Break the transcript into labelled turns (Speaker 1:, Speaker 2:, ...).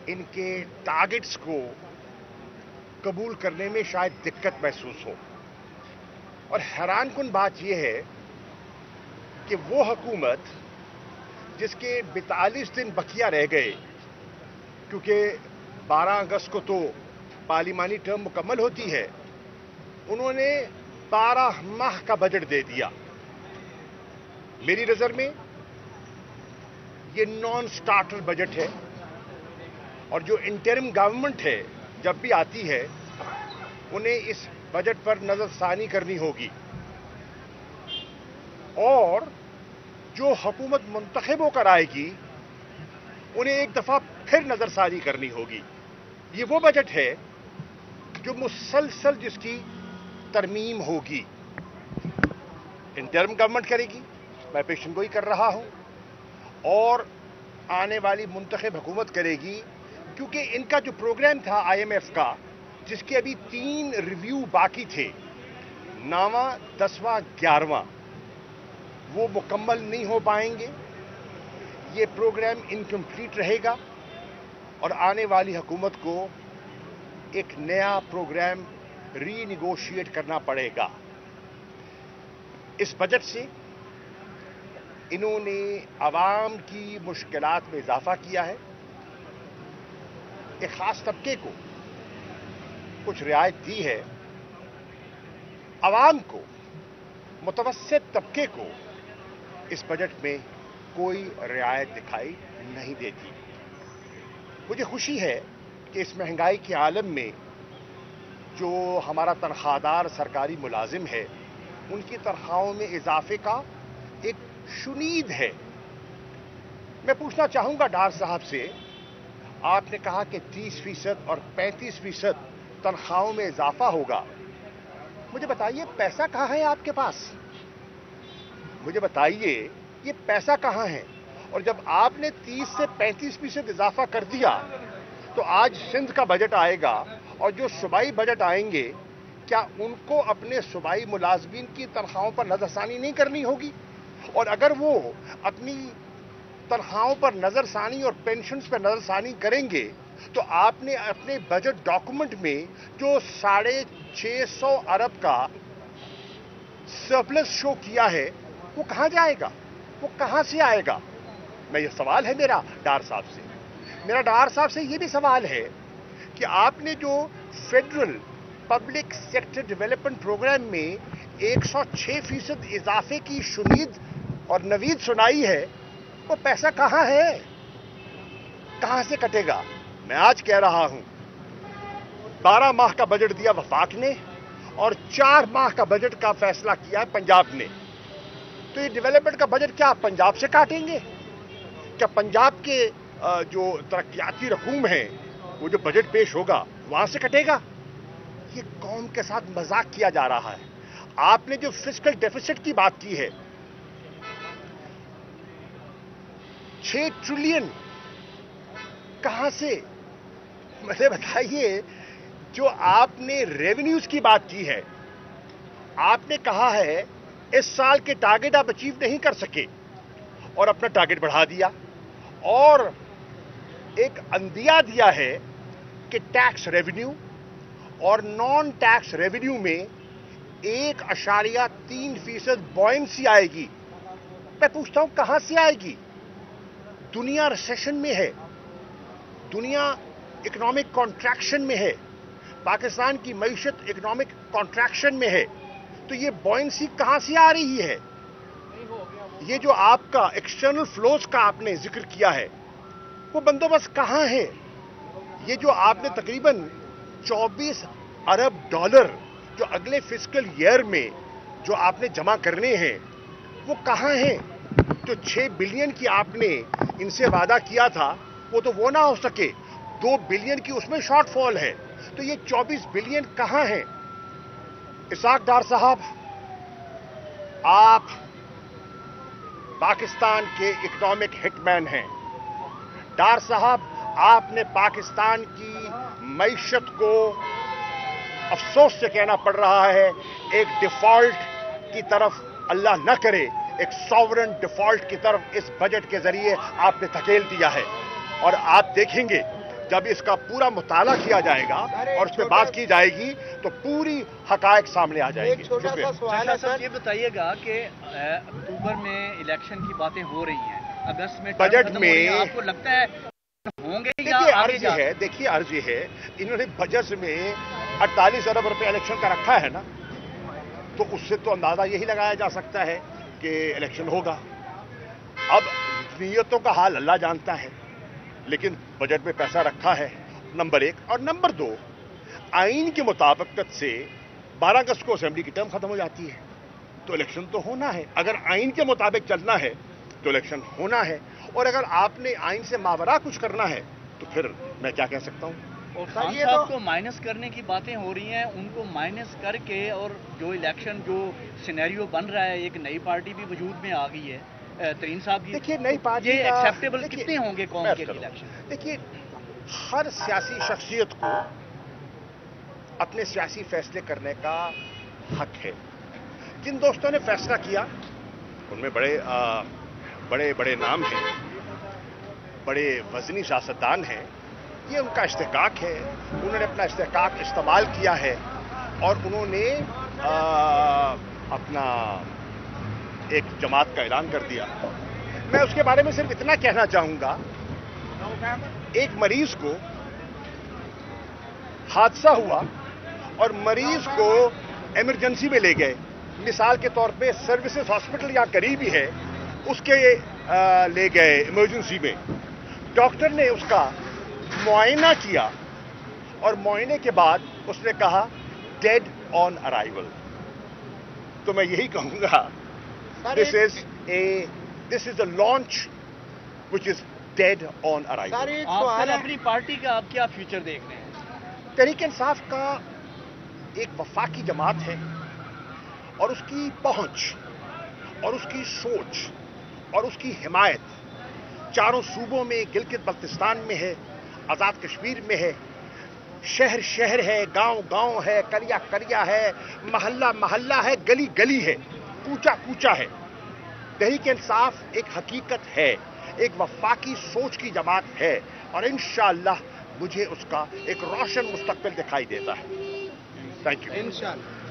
Speaker 1: इनके टारगेट्स को कबूल करने में शायद दिक्कत महसूस हो। और हैरानकुन बात यह है कि वो हुकूमत जिसके 42 दिन बकिया रह गए, क्योंकि 12 अगस्त को तो पार्लिमानी टर्म मुकम्मल होती है, उन्होंने 12 माह का बजट दे दिया। मेरी नजर में ये नॉन स्टार्टर बजट है, और जो इंटरिम गवर्नमेंट है जब भी आती है उन्हें इस बजट पर नजरसानी करनी होगी, और जो हुकूमत मुंतखब होकर आएगी उन्हें एक दफा फिर नजरसानी करनी होगी। ये वो बजट है जो मुसलसल जिसकी तरमीम होगी। इंटरिम गवर्नमेंट करेगी, मैं पेशन गोई कर रहा हूं, और आने वाली मुंतखब हुकूमत करेगी, क्योंकि इनका जो प्रोग्राम था IMF का, जिसके अभी 3 रिव्यू बाकी थे, 9वां, 10वां, 11वां, वो मुकम्मल नहीं हो पाएंगे। ये प्रोग्राम इनकम्प्लीट रहेगा और आने वाली हुकूमत को एक नया प्रोग्राम रीनिगोशिएट करना पड़ेगा। इस बजट से इन्होंने आवाम की मुश्किलात में इजाफा किया है। एक खास तबके को कुछ रियायत दी है, आवाम को, मुतवस्सित तबके को इस बजट में कोई रियायत दिखाई नहीं देती। मुझे खुशी है कि इस महंगाई के आलम में जो हमारा तनख्वाहदार सरकारी मुलाजिम है, उनकी तनख्वाहों में इजाफे का एक शुनीद है। मैं पूछना चाहूंगा डार साहब से, आपने कहा कि 30% और 35% तनख्वाहों में इजाफा होगा। मुझे बताइए पैसा कहां है आपके पास? मुझे बताइए ये पैसा कहां है? और जब आपने 30 से 35% इजाफा कर दिया, तो आज सिंध का बजट आएगा और जो सूबाई बजट आएंगे, क्या उनको अपने सूबाई मुलाजमीन की तनख्वाहों पर नजरसानी नहीं करनी होगी? और अगर वो अपनी तनख्वाहों पर नजरसानी और पेंशन्स पर नजरसानी करेंगे, तो आपने अपने बजट डॉक्यूमेंट में जो 650 अरब का सरप्लस शो किया है, वो कहां जाएगा? वो कहां से आएगा? मैं ये सवाल है मेरा डार साहब से। मेरा डार साहब से ये भी सवाल है कि आपने जो federal public sector development program में 106% इजाफे की शुनीद और नवीद सुनाई है, वो पैसा कहां है? कहां से कटेगा? मैं आज कह रहा हूं, 12 माह का बजट दिया वफाक ने और 4 माह का बजट का फैसला किया है पंजाब ने। तो ये डेवलपमेंट का बजट क्या पंजाब से काटेंगे? क्या पंजाब के जो तरक्याती रकूम है, वो जो बजट पेश होगा वहां से कटेगा? ये कौम के साथ मजाक किया जा रहा है। आपने जो फिस्कल डेफिसिट की बात की है, 6 ट्रिलियन कहां से? मुझे बताइए, जो आपने रेवेन्यूज की बात की है, आपने कहा है इस साल के टारगेट आप अचीव नहीं कर सके और अपना टारगेट बढ़ा दिया, और एक अंदिया दिया है कि टैक्स रेवेन्यू और नॉन टैक्स रेवेन्यू में 1.3% बॉयंसी आएगी। मैं पूछता हूं कहां से आएगी? दुनिया रिसेशन में है, दुनिया इकोनॉमिक कॉन्ट्रैक्शन में है, पाकिस्तान की मईशत इकोनॉमिक कॉन्ट्रैक्शन में है, तो ये बॉयंसी कहां से आ रही है? ये जो आपका एक्सटर्नल फ्लोज का आपने जिक्र किया है, वो बंदोबस्त कहां है? ये जो आपने तकरीबन 24 अरब डॉलर जो अगले फिस्कल ईयर में जो आपने जमा करने हैं, वो कहां हैं? जो 6 बिलियन की आपने इनसे वादा किया था, वो ना हो सके, 2 बिलियन की उसमें शॉर्टफॉल है, तो ये 24 बिलियन कहां है? इसाक डार साहब, आप पाकिस्तान के इकोनॉमिक हिटमैन हैं। डार साहब, आपने पाकिस्तान की मईशत को, अफसोस से कहना पड़ रहा है, एक डिफॉल्ट की तरफ, अल्लाह न करे, एक सॉवरेन डिफॉल्ट की तरफ इस बजट के जरिए आपने धकेल दिया है। और आप देखेंगे جب اس کا پورا مطالعہ کیا جائے گا اور اس پہ بات کی جائے گی تو پوری حقائق سامنے آ جائیں گے.
Speaker 2: چھوٹا سا سوال ہے سر، یہ بتائیے گا کہ اکتوبر میں الیکشن کی باتیں ہو رہی ہیں، اگست میں
Speaker 1: بجٹ میں
Speaker 2: آپ کو لگتا ہے ہوں گے یا
Speaker 1: دیکھیے
Speaker 2: آگے
Speaker 1: عرض یہ ہے، دیکھیے عرض یہ ہے، انہوں نے بجٹ میں 48 ارب روپے الیکشن کا رکھا ہے نا، تو اس سے تو اندازہ یہی لگایا جا سکتا ہے کہ الیکشن ہوگا. اب نیتوں کا حال اللہ جانتا ہے، لیکن بجٹ میں پیسہ رکھا ہے، نمبر 1. اور نمبر 2، آئین کے مطابقت سے 12 اگست کو اسمبلی کی ٹرم ختم ہو جاتی ہے، تو الیکشن تو ہونا ہے. اگر آئین کے مطابق چلنا ہے تو الیکشن ہونا ہے، اور اگر آپ نے آئین سے ماوراء کچھ کرنا ہے تو پھر میں کیا کہہ سکتا ہوں.
Speaker 2: اور خان صاحب کو مائنس کرنے کی باتیں ہو رہی ہیں، ان کو مائنس کر کے اور جو الیکشن جو سینیریو بن رہا ہے، ایک نئی پارٹی بھی وجود میں آ گئی ہے ترین صاحب کی.
Speaker 1: دیکھیے نئی پارٹی
Speaker 2: یہ ایکسیپٹیبل کتنے ہوں گے قوم کے لیے الیکشن؟
Speaker 1: دیکھیے ہر سیاسی شخصیت کو اپنے سیاسی فیصلے کرنے کا حق ہے. جن دوستوں نے فیصلہ کیا ان میں بڑے بڑے نام ہیں، بڑے وزنی سیاستدان ہیں، یہ ان کا استحقاق ہے. انہوں نے اپنا استحقاق استعمال کیا ہے اور انہوں نے اپنا ایک جماعت کا اعلان کر دیا. میں اس کے بارے میں صرف اتنا کہنا چاہوں گا، ایک مریض کو حادثہ ہوا اور مریض کو ایمرجنسی میں لے گئے. مثال کے طور پہ سروسز ہاسپٹل یہاں قریب ہی ہے، اس کے لے گئے ایمرجنسی میں. ڈاکٹر نے اس کا معائنہ کیا اور معائنے کے بعد اس نے کہا ڈیڈ آن ارائیول. تو میں یہی کہوں گا دس از اے لانچ وچ از ڈیڈ آن ارائیول.
Speaker 2: آپ اپنی پارٹی کا آپ کیا فیوچر دیکھ رہے ہیں؟
Speaker 1: تحریک انصاف کا ایک وفاقی جماعت ہے اور اس کی پہنچ اور اس کی سوچ اور اس کی حمایت چاروں صوبوں میں، گلگت بلتستان میں ہے، آزاد کشمیر میں ہے، شہر شہر ہے، گاؤں گاؤں ہے، کریا کریا ہے، محلہ محلہ ہے، گلی گلی ہے، کوچا کوچا ہے. تحریک انصاف ایک حقیقت ہے، ایک وفاقی سوچ کی جماعت ہے اور انشاءاللہ مجھے اس کا ایک روشن مستقبل دکھائی دیتا ہے. Thank you.
Speaker 2: انشاءاللہ.